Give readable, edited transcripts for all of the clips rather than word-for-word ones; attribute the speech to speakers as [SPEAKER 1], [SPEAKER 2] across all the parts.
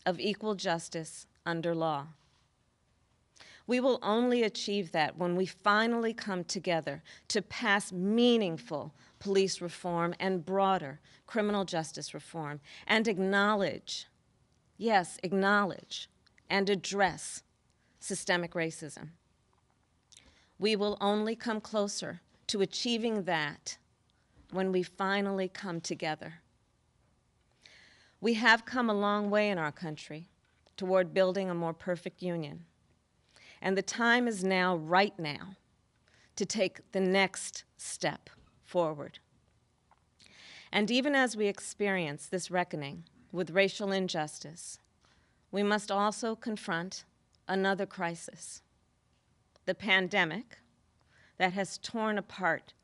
[SPEAKER 1] of equal justice under law. We will only achieve that when we finally come together to pass meaningful police reform and broader criminal justice reform and acknowledge, yes, acknowledge and address systemic racism. We will only come closer to achieving that when we finally come together. We have come a long way in our country toward building a more perfect union. And the time is now, right now, to take the next step forward. And even as we experience this reckoning with racial injustice, we must also confront another crisis, the pandemic that has torn apart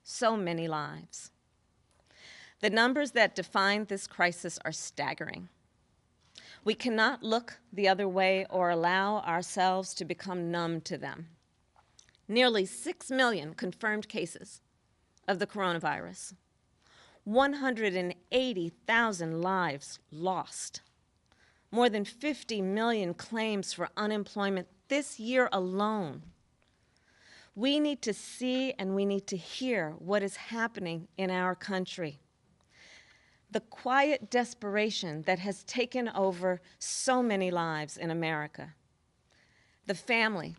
[SPEAKER 1] so many lives. The numbers that define this crisis are staggering. We cannot look the other way or allow ourselves to become numb to them. Nearly 6 million confirmed cases of the coronavirus, 180,000 lives lost, more than 50 million claims for unemployment this year alone. We need to see and we need to hear what is happening in our country. The quiet desperation that has taken over so many lives in America. The family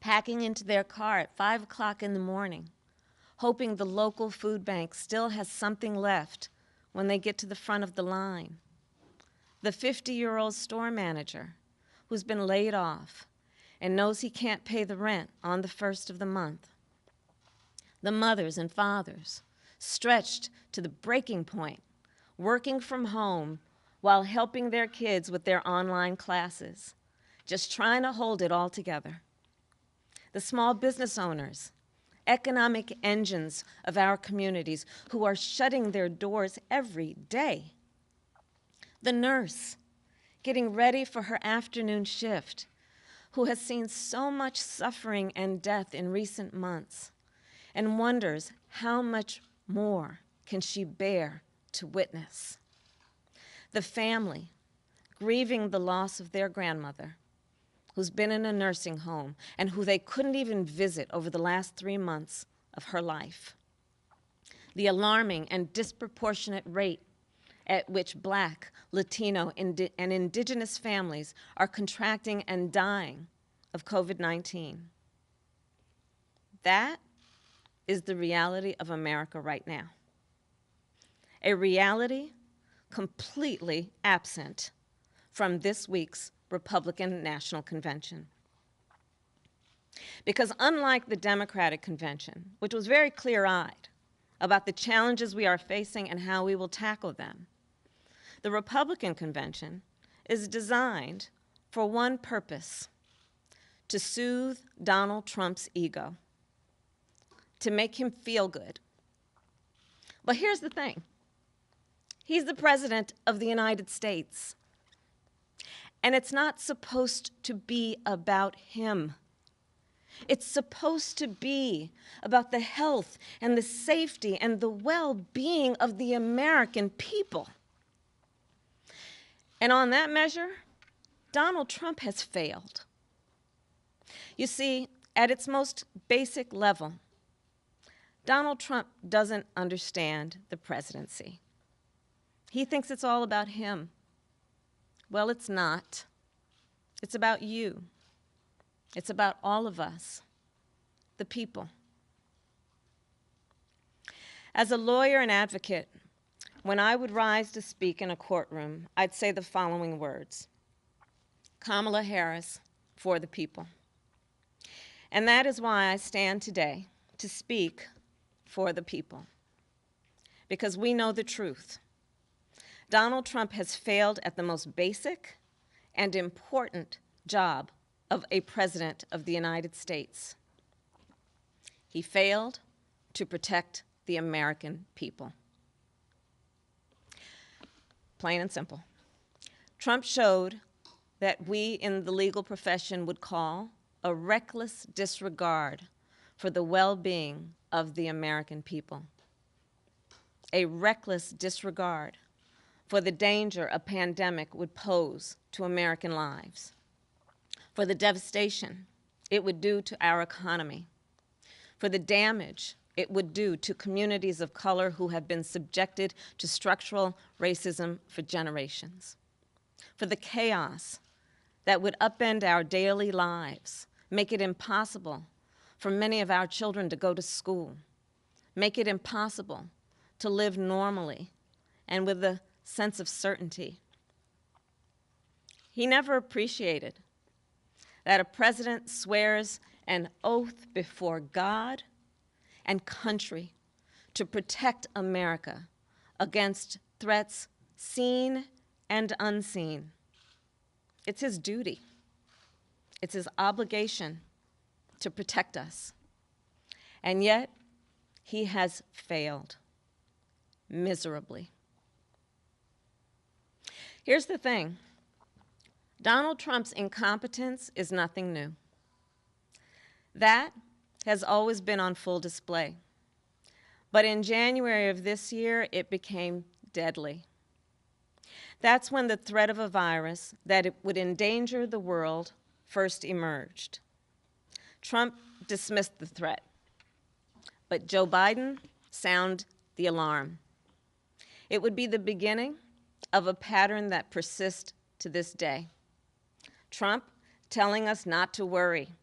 [SPEAKER 1] packing into their car at 5 o'clock in the morning, hoping the local food bank still has something left when they get to the front of the line. The 50-year-old store manager who's been laid off and knows he can't pay the rent on the first of the month. The mothers and fathers stretched to the breaking point, working from home while helping their kids with their online classes, just trying to hold it all together. The small business owners, economic engines of our communities who are shutting their doors every day. The nurse getting ready for her afternoon shift, who has seen so much suffering and death in recent months and wonders how much more can she bear to witness. The family grieving the loss of their grandmother, who's been in a nursing home and who they couldn't even visit over the last 3 months of her life. The alarming and disproportionate rate at which Black, Latino, and indigenous families are contracting and dying of COVID-19. That is the reality of America right now. A reality completely absent from this week's Republican National Convention. Because unlike the Democratic Convention, which was very clear-eyed about the challenges we are facing and how we will tackle them, the Republican Convention is designed for one purpose: to soothe Donald Trump's ego, to make him feel good. But here's the thing. He's the President of the United States. And it's not supposed to be about him. It's supposed to be about the health and the safety and the well-being of the American people. And on that measure, Donald Trump has failed. You see, at its most basic level, Donald Trump doesn't understand the presidency. He thinks it's all about him. Well, it's not. It's about you. It's about all of us, the people. As a lawyer and advocate, when I would rise to speak in a courtroom, I'd say the following words: Kamala Harris, for the people. And that is why I stand today to speak for the people, because we know the truth. Donald Trump has failed at the most basic and important job of a president of the United States. He failed to protect the American people. Plain and simple. Trump showed that we in the legal profession would call a reckless disregard for the well-being of the American people. A reckless disregard for the danger a pandemic would pose to American lives, for the devastation it would do to our economy, for the damage it would do to communities of color who have been subjected to structural racism for generations, for the chaos that would upend our daily lives, make it impossible for many of our children to go to school, make it impossible to live normally and with a sense of certainty. He never appreciated that a president swears an oath before God and country to protect America against threats seen and unseen. It's his duty. It's his obligation to protect us. And yet, he has failed miserably. Here's the thing. Donald Trump's incompetence is nothing new. That has always been on full display. But in January of this year, it became deadly. That's when the threat of a virus that it would endanger the world first emerged. Trump dismissed the threat, but Joe Biden sounded the alarm. It would be the beginning of a pattern that persists to this day. Trump telling us not to worry,